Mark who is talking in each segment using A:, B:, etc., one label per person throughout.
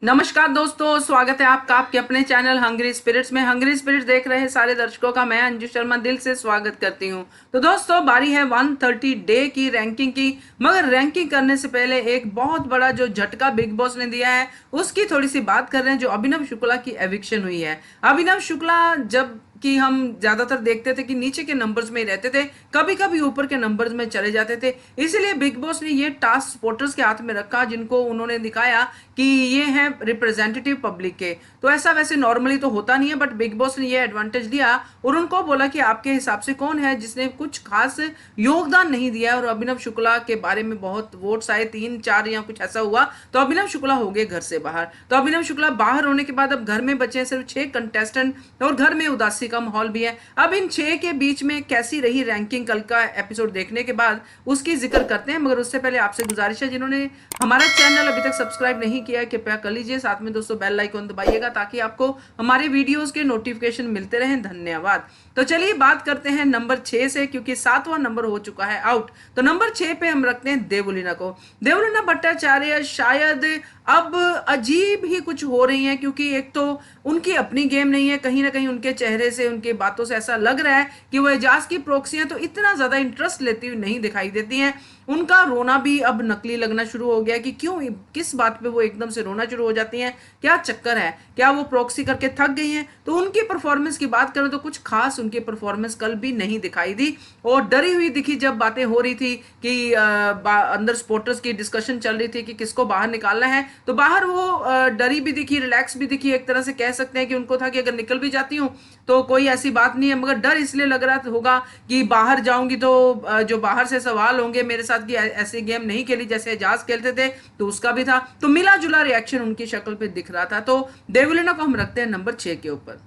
A: नमस्कार दोस्तों, स्वागत है आपका आपके अपने चैनल हंग्री स्पिरिट्स में। हंग्री स्पिरिट्स देख रहे सारे दर्शकों का मैं अंजू शर्मा दिल से स्वागत करती हूं। तो दोस्तों, बारी है 130 डे की रैंकिंग की। मगर रैंकिंग करने से पहले एक बहुत बड़ा जो झटका बिग बॉस ने दिया है उसकी थोड़ी सी बात कर रहे हैं, जो अभिनव शुक्ला की एविक्शन हुई है। अभिनव शुक्ला जब कि हम ज्यादातर देखते थे कि नीचे के नंबर्स में ही रहते थे, कभी कभी ऊपर के नंबर्स में चले जाते थे। इसीलिए बिग बॉस ने ये टास्क सपोर्टर्स के हाथ में रखा, जिनको उन्होंने दिखाया कि ये हैं रिप्रेजेंटेटिव पब्लिक के। तो ऐसा वैसे नॉर्मली तो होता नहीं है, बट बिग बॉस ने ये एडवांटेज दिया और उनको बोला कि आपके हिसाब से कौन है जिसने कुछ खास योगदान नहीं दिया। और अभिनव शुक्ला के बारे में बहुत वोट्स आए, 3-4 या कुछ ऐसा हुआ, तो अभिनव शुक्ला हो गए घर से बाहर। तो अभिनव शुक्ला बाहर होने के बाद अब घर में बचे हैं सिर्फ 6 कंटेस्टेंट और घर में उदासी का माहौल भी है। अब इन 6 के बीच में कैसी रही रैंकिंग कल का एपिसोड देखने के बाद उसकी जिक्र करते हैं। मगर उससे पहले आपसे गुजारिश है, जिन्होंने हमारा चैनल अभी तक सब्सक्राइब नहीं किया है कृपया कर लीजिए। साथ में दोस्तों बेल आइकन दबाइएगा ताकि आपको हमारे वीडियोस के नोटिफिकेशन मिलते रहें। धन्यवाद। तो चलिए बात करते हैं नंबर 6 से, क्योंकि 7वां नंबर हो चुका है आउट। तो नंबर 6 पे हम रखते हैं देवलीना को। देवलीना भट्टाचार्य शायद अब अजीब ही कुछ हो रही हैं, क्योंकि एक तो उनकी अपनी गेम नहीं है, कहीं ना कहीं उनके चेहरे से उनके बातों से ऐसा लग रहा है कि वो एजाज की प्रॉक्सी हैं, तो इतना ज्यादा इंटरेस्ट लेती हुई नहीं दिखाई देती हैं। उनका रोना भी अब नकली लगना शुरू हो गया कि क्यों, किस बात पे वो एकदम से रोना शुरू हो जाती हैं, क्या चक्कर है, क्या वो प्रॉक्सी करके थक गई हैं। तो उनकी परफॉर्मेंस की बात करें तो कुछ खास उनकी परफॉर्मेंस कल भी नहीं दिखाई दी और डरी हुई दिखी। जब बातें हो रही थी कि अंदर सपोर्टर्स की डिस्कशन चल रही थी कि किसको बाहर निकालना है, तो बाहर वो डरी भी दिखी, रिलैक्स भी दिखी। एक तरह से कह सकते हैं कि उनको था कि अगर निकल भी जाती हूँ तो कोई ऐसी बात नहीं है, मगर डर इसलिए लग रहा होगा कि बाहर जाऊंगी तो जो बाहर से सवाल होंगे मेरे साथ कि ऐसी गेम नहीं खेली जैसे एजाज खेलते थे, तो उसका भी था। तो मिला जुला रिएक्शन उनकी शक्ल पे दिख रहा था। तो देवलीना को हम रखते हैं नंबर 6 के ऊपर।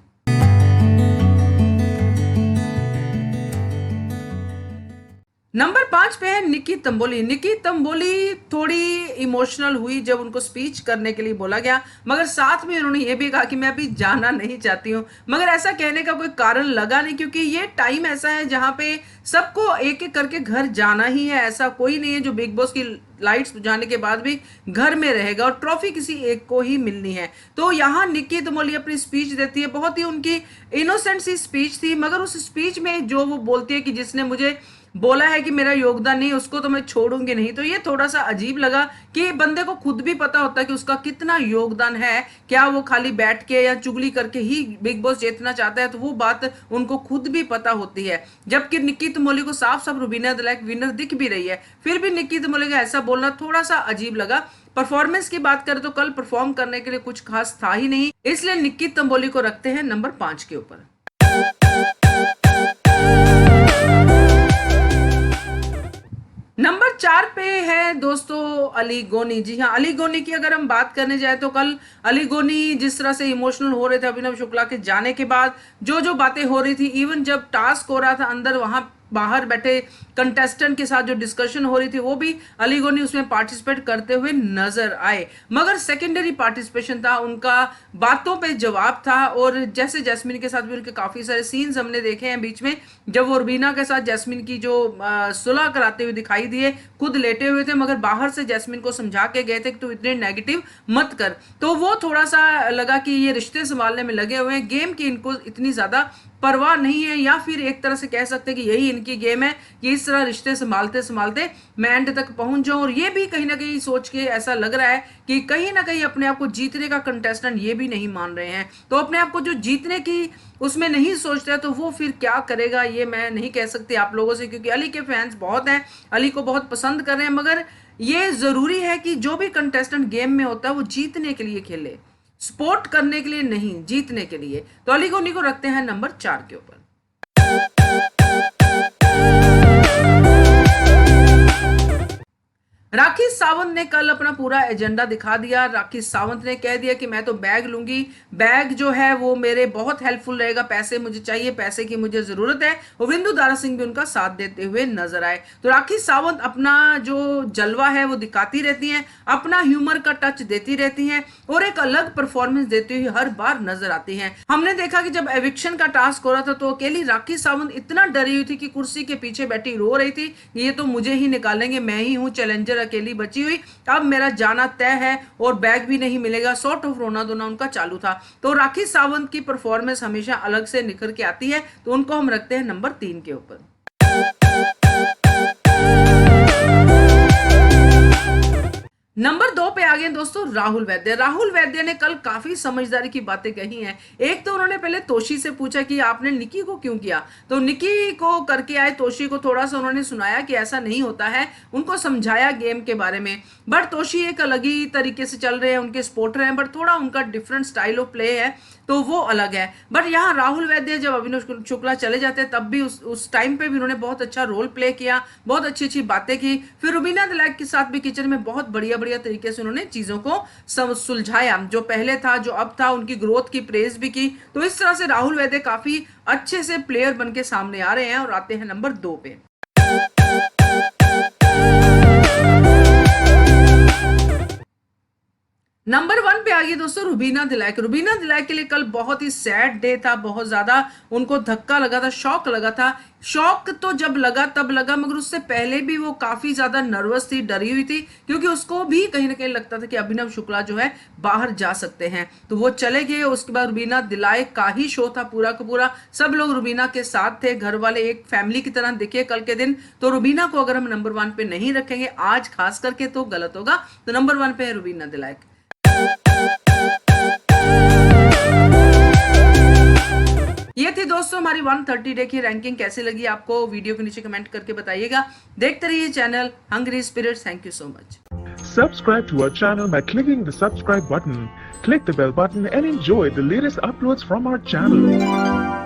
A: नंबर 5 पे है निकी तंबोली। निकी तंबोली थोड़ी इमोशनल हुई जब उनको स्पीच करने के लिए बोला गया, मगर साथ में उन्होंने ये भी कहा कि मैं अभी जाना नहीं चाहती हूँ। मगर ऐसा कहने का कोई कारण लगा नहीं, क्योंकि ये टाइम ऐसा है जहां पे सबको एक एक करके घर जाना ही है। ऐसा कोई नहीं है जो बिग बॉस की लाइट्स बुझाने के बाद भी घर में रहेगा, और ट्रॉफी किसी एक को ही मिलनी है। तो यहाँ निक्की तंबोली अपनी स्पीच देती है, बहुत ही उनकी इनोसेंट सी स्पीच थी, मगर उस स्पीच में जो वो बोलती है कि जिसने मुझे बोला है कि मेरा योगदान नहीं, उसको तो मैं छोड़ूंगी नहीं, तो ये थोड़ा सा अजीब लगा कि बंदे को खुद भी पता होता है कि उसका कितना योगदान है। क्या वो खाली बैठ के या चुगली करके ही बिग बॉस जीतना चाहता है, तो वो बात उनको खुद भी पता होती है। जबकि निक्की तंबोली को साफ साफ रुबीना द लाइक विनर दिख भी रही है, फिर भी निक्की तंबोली का ऐसा बोलना थोड़ा सा अजीब लगा। परफॉर्मेंस की बात करें तो कल परफॉर्म करने के लिए कुछ खास था ही नहीं, इसलिए निक्की तंबोली को रखते हैं नंबर 5 के ऊपर। नंबर 4 पे है दोस्तों अली गोनी। जी हाँ, अली गोनी की अगर हम बात करने जाए तो कल अली गोनी जिस तरह से इमोशनल हो रहे थे अभिनव शुक्ला के जाने के बाद, जो जो बातें हो रही थी, इवन जब टास्क हो रहा था अंदर, वहां बाहर बैठे कंटेस्टेंट के साथ जो डिस्कशन हो रही थी, वो भी अली गोनी उसमें पार्टिसिपेट करते हुए नजर आए। मगर सेकेंडरी पार्टिसिपेशन था उनका, बातों पे जवाब था। और जैसे जैस्मिन के साथ भी उनके काफी सारे सीन्स हमने देखे हैं बीच में, जब वो रुबीना के साथ जैस्मिन की जो सुलह कराते हुए दिखाई दिए, खुद लेटे हुए थे मगर बाहर से जैस्मिन को समझा के गए थे कि तू इतने नेगेटिव मत कर। तो वो थोड़ा सा लगा कि ये रिश्ते संभालने में लगे हुए हैं, गेम की इनको इतनी ज्यादा परवाह नहीं है, या फिर एक तरह से कह सकते हैं कि यही इनकी गेम है कि इस तरह रिश्ते संभालते संभालते मैं एंड तक पहुंच जाऊं। और ये भी कहीं ना कहीं सोच के ऐसा लग रहा है कि कहीं ना कहीं अपने आप को जीतने का कंटेस्टेंट ये भी नहीं मान रहे हैं। तो अपने आप को जो जीतने की उसमें नहीं सोचता है, तो वो फिर क्या करेगा ये मैं नहीं कह सकती आप लोगों से, क्योंकि अली के फैंस बहुत हैं, अली को बहुत पसंद कर रहे हैं। मगर ये जरूरी है कि जो भी कंटेस्टेंट गेम में होता है वो जीतने के लिए खेले, सपोर्ट करने के लिए नहीं, जीतने के लिए। तो अली गोनी को रखते हैं नंबर 4 के ऊपर। राखी सावंत ने कल अपना पूरा एजेंडा दिखा दिया। राखी सावंत ने कह दिया कि मैं तो बैग लूंगी, बैग जो है वो मेरे बहुत हेल्पफुल रहेगा, पैसे मुझे चाहिए, पैसे की मुझे जरूरत है। और विंदु दारा सिंह भी उनका साथ देते हुए नजर आए। तो राखी सावंत अपना जो जलवा है वो दिखाती रहती हैं, अपना ह्यूमर का टच देती रहती हैं और एक अलग परफॉर्मेंस देती हुई हर बार नजर आती हैं। हमने देखा कि जब एविक्शन का टास्क हो रहा था तो अकेली राखी सावंत इतना डरी हुई थी कि कुर्सी के पीछे बैठी रो रही थी, ये तो मुझे ही निकालेंगे, मैं ही हूँ चैलेंजर देर अकेली बची हुई, अब मेरा जाना तय है और बैग भी नहीं मिलेगा, सॉर्ट ऑफ रोना धोना उनका चालू था। तो राखी सावंत की परफॉर्मेंस हमेशा अलग से निखर के आती है, तो उनको हम रखते हैं नंबर 3 के ऊपर। नंबर 2 पे आ गए दोस्तों राहुल वैद्य। राहुल वैद्य ने कल काफी समझदारी की बातें कही हैं। एक तो उन्होंने पहले तोशी से पूछा कि आपने निकी को क्यों किया, तो निकी को करके आए तोशी को थोड़ा सा उन्होंने सुनाया कि ऐसा नहीं होता है, उनको समझाया गेम के बारे में। बट तोशी एक अलग ही तरीके से चल रहे हैं, उनके स्पोर्टर हैं, बट थोड़ा उनका डिफरेंट स्टाइल ऑफ प्ले है, तो वो अलग है। बट यहाँ राहुल वैद्य जब अभिनव शुक्ला चले जाते हैं तब भी उस टाइम पे भी उन्होंने बहुत अच्छा रोल प्ले किया, बहुत अच्छी अच्छी बातें की। फिर रुबीना दिलैक के साथ भी किचन में बहुत बढ़िया बढ़िया तरीके से उन्होंने चीजों को सुलझाया, जो पहले था जो अब था, उनकी ग्रोथ की प्रेज भी की। तो इस तरह से राहुल वैद्य काफी अच्छे से प्लेयर बन के सामने आ रहे हैं और आते हैं नंबर 2 पे। नंबर 1 पे आ गई दोस्तों रुबीना दिलैक। रुबीना दिलैक के लिए कल बहुत ही सैड डे था, बहुत ज्यादा उनको धक्का लगा था, शॉक लगा था। शॉक तो जब लगा तब लगा, मगर उससे पहले भी वो काफी ज्यादा नर्वस थी, डरी हुई थी, क्योंकि उसको भी कहीं ना कहीं लगता था कि अभिनव शुक्ला जो है बाहर जा सकते हैं। तो वो चले गए। उसके बाद रुबीना दिलैक का ही शो था पूरा का पूरा, सब लोग रुबीना के साथ थे, घर वाले एक फैमिली की तरह दिखे कल के दिन। तो रुबीना को अगर हम नंबर 1 पे नहीं रखेंगे आज खास करके तो गलत होगा। तो नंबर 1 पे है रुबीना दिलैक। ये थी दोस्तों हमारी 130 डे की रैंकिंग। कैसी लगी आपको, वीडियो के नीचे कमेंट करके बताइएगा। देखते रहिए channel hungry spirits. Thank you so much.
B: Subscribe to our channel by clicking the subscribe button. Click the bell button and enjoy the latest uploads from our channel.